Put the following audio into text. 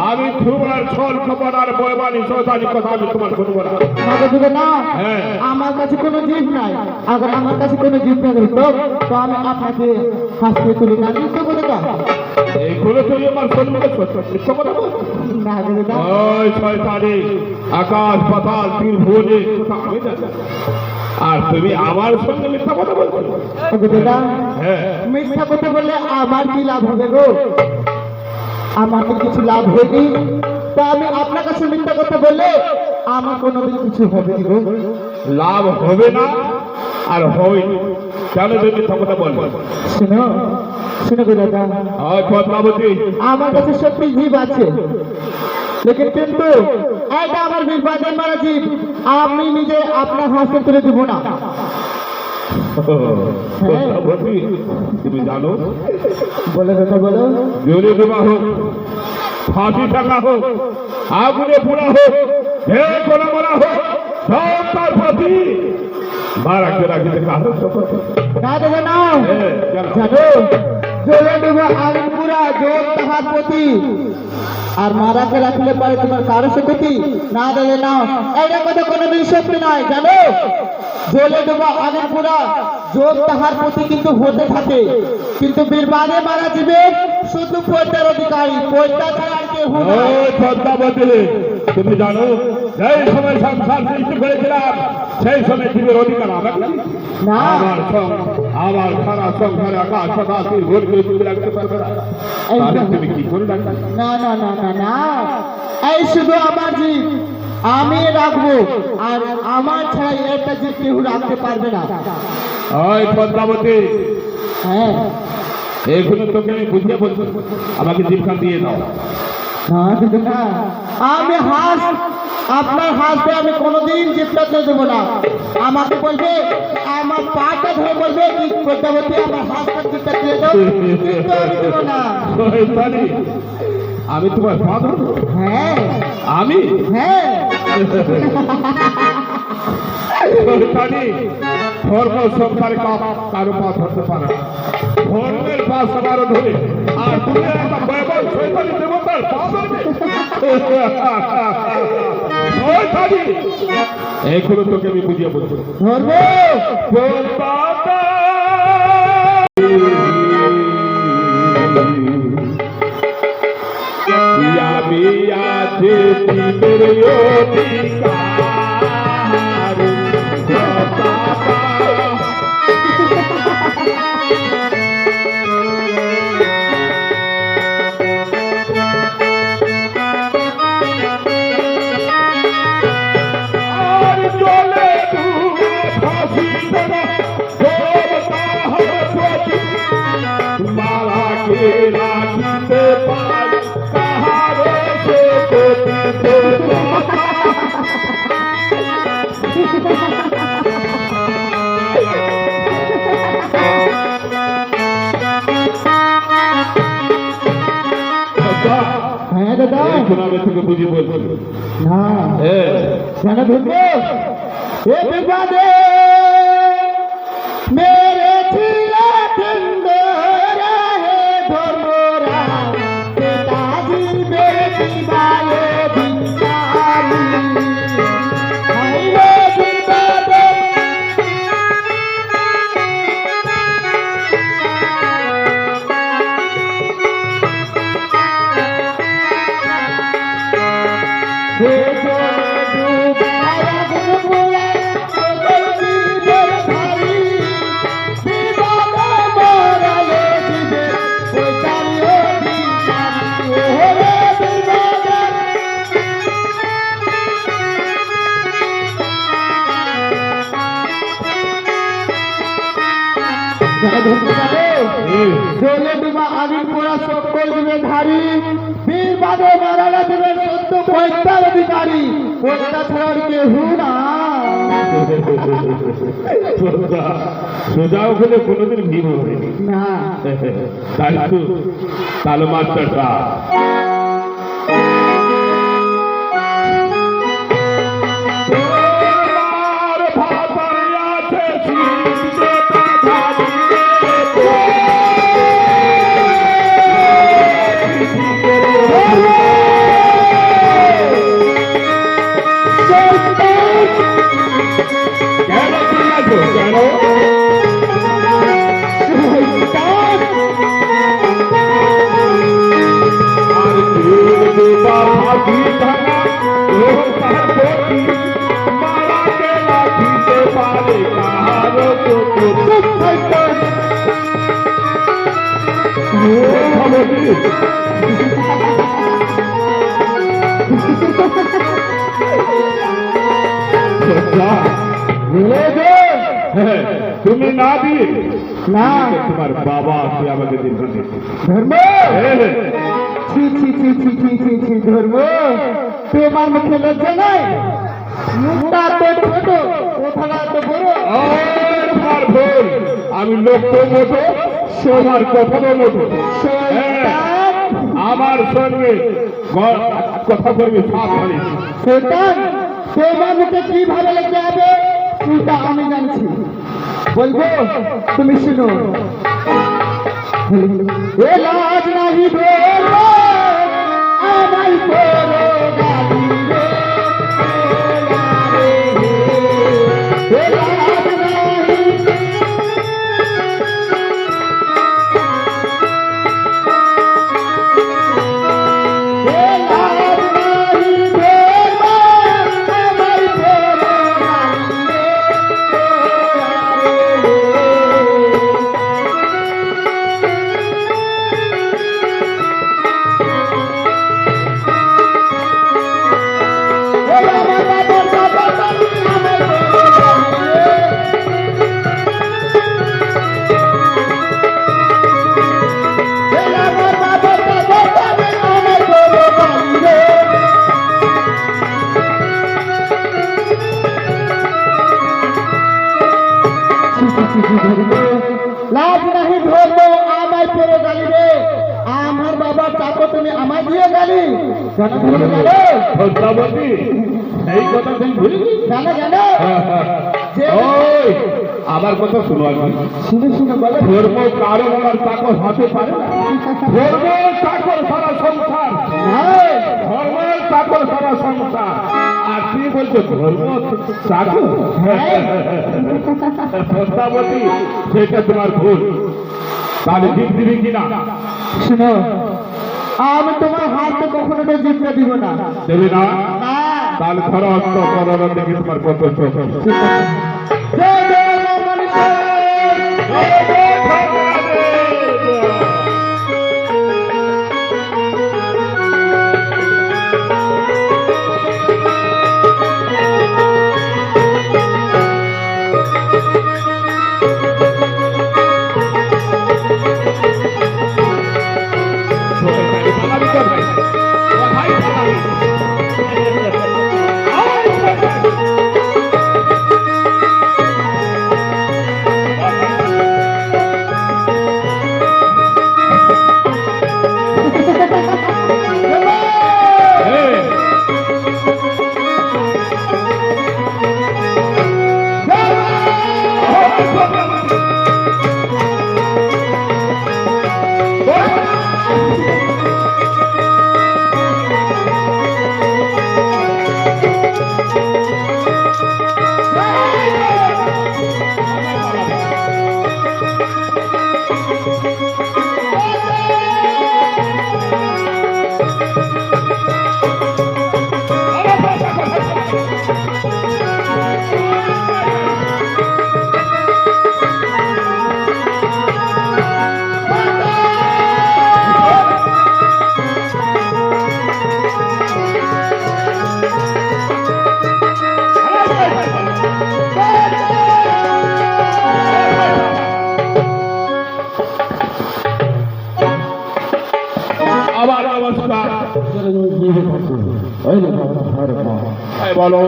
আমি তোমার ছল খবর আর বয়বানি সদানি কথা আমি তোমার শুনবো না। আমার কাছে কোনো জীব নাই, আবার আমার কাছে কোনো জীব থাকলে তো আমি আপনাকে হাসতে তুলি না দেবো দাদা। এইগুলো তুই আমার সম্মুখে সত্য কথা বল না দাদা। ওই শয়তানি আকাশ পাতাল তীর ভুলে আমি জানি, আর তুমি আমার সঙ্গে মিথ্যা কথা বলছো। দাদা মিথ্যা কথা বললে আমার কি লাভ হবে গো? আমার তো কিছু লাভ হয়নি, তা আমি আপনার কাছে মিথ্যা কথা বললে আমার কোনোদিন কিছু হবে গো? লাভ হবে না আর হবে কেন তুমি মিথ্যা কথা বলবো? শুনো শুনো গো দাদা, পদ্মাবতী আমার কাছে সত্যি জীব আছে, লেকিন কিন্তু এটা আমার বিপদে মারা জীব, আমি নিজে আপনার হাতে তুলে দিব না। তুমি জানো বলে দাদা বলো। জেলে দেওয়া হোক, ফাঁসি টাকা হোক, আগুনে পোড়া হোক, হে কোলা মারা হোক, সব তার প্রতি মারাকে রাখিতে কারণ না দাদা না, জানো জলে ডুবা আগুন পুরা জোর তাহার প্রতি, আর মারাকে রাখলে পারে তোমার কারো ক্ষতি না দাদা না, এটা কথা কোনোদিন সত্যি নয় জানো। জলে ডুবা আগুন পুরা জোর তাহার প্রতি কিন্তু হতে থাকে, কিন্তু বীরবাদে মারা যাবে শুধু পয়তার অধিকারী, পয়তা ছাড়া আর কেউ পদ্মাবতী তুমি জানো সেই সময় সংসার সৃষ্টি করেছিলাম, সেই সময় জীবের অধিকার আমার না। আমার সারা সংসারে আকাশ পাতাল ভোট করে তুমি রাখতে পারবে না, তুমি কি করে রাখবে? না না না না না, এই শুধু আমার জীব আমি রাখবো, আর আমার ছাড়া একটা জীব কেউ রাখতে পারবে না। ওই পদ্মাবতী হ্যাঁ এগুলো তোকে আমি বুঝিয়ে বলছি, আমাকে জীবখান দিয়ে দাও। না আমি হাঁস, আপনার হাঁসে আমি কোনোদিন জীবটাতে দেবো না। আমাকে বলবে, আমার পাটা ধরে বলবে কি পদ্মাবতী আমার হাঁসটা জীবটা দিয়ে দাও, কিন্তু আমি দেবো না। আমি তোমার ফাদার? হ্যাঁ আমি হ্যাঁ ধর্ম সংসারে কারো পা ধরতে পারে না, ধর্মের পা সবার ধরে, আর তুমি একটা বৈবল শৈতানি দেবতার পা ধরবে? এখনো তোকে আমি বুঝিয়ে বলছি ধর্ম আমি আছে রাখতে পার কাহারে সে হ্যাঁ দাদা এখন আমি তোকে বুঝি বলছি না কেন ধরবো? এ বিবাদে মেরে ছিলা বৃন্দ হে ধর্মরা, পিতাজির বেটি বালে বিন্দারি হাইরে বিবাদে। জলে ডুবা আগুন পোড়া সকল দিবে ধারী, বীর বাদে মারালা দিবে সত্য পয়তার অধিকারী, পয়তা ছাড়ার কেহু না। সোজা ওখানে কোনোদিন ভিড় হয়নি না তাই তো কালো মাস্টারটা কেন আর ফাঁকি ভাঙা এবং তার প্রতি মারাকে লাঠিতে পারে কাহারও তুমি না দিয়ে না তোমার বাবা আছে আমাকে দিন ধর্ম ছি ছি ছি ছি ছি ছি ছি ধর্ম তোমার মুখে লজ্জা নাই মুখটা তো ছোট কোথাও তো বড় তোমার ভুল আমি লোক তো মোটো তোমার কথা তো মোটো আমার সঙ্গে কথা বলবি সাবধানে শয়তান তোমার মুখে কিভাবে লেগে যাবে সেটা আমি জানছি বলবো তুমি শুনো এ লাজ নাহি ধরো আমায় করো গালি রে এ লাজ নাহি এ লাজ নাহি ধরো আমায় করো গালি রে লাজ নাহি ধরবো আমায় পরে গালি রে আমার বাবা চাকো তুমি আমায় দিয়ে গালি সত্যাবতী এই কথা তুমি ভুলে জানো জানো যে ওই আমার কথা শুনো আমি শুনে শুনে বলে ধর্ম কারো আমার চাকর হাতে পারে না ধর্ম চাকর সারা সংসার হ্যাঁ ধর্মের চাকর সারা সংসার আর তুই বলছো ধর্ম চাকর সত্যাবতী সেটা তোমার ভুল তাহলে জিত দিবি কিনা শুনো আমি তোমার হাতে কখনো তো জিততে দিব না দেবে না না তাহলে ধরো অস্ত্র করো দেখি তোমার কত চোখ জয় জয় মা মনীষা। আবার নমস্কার বলো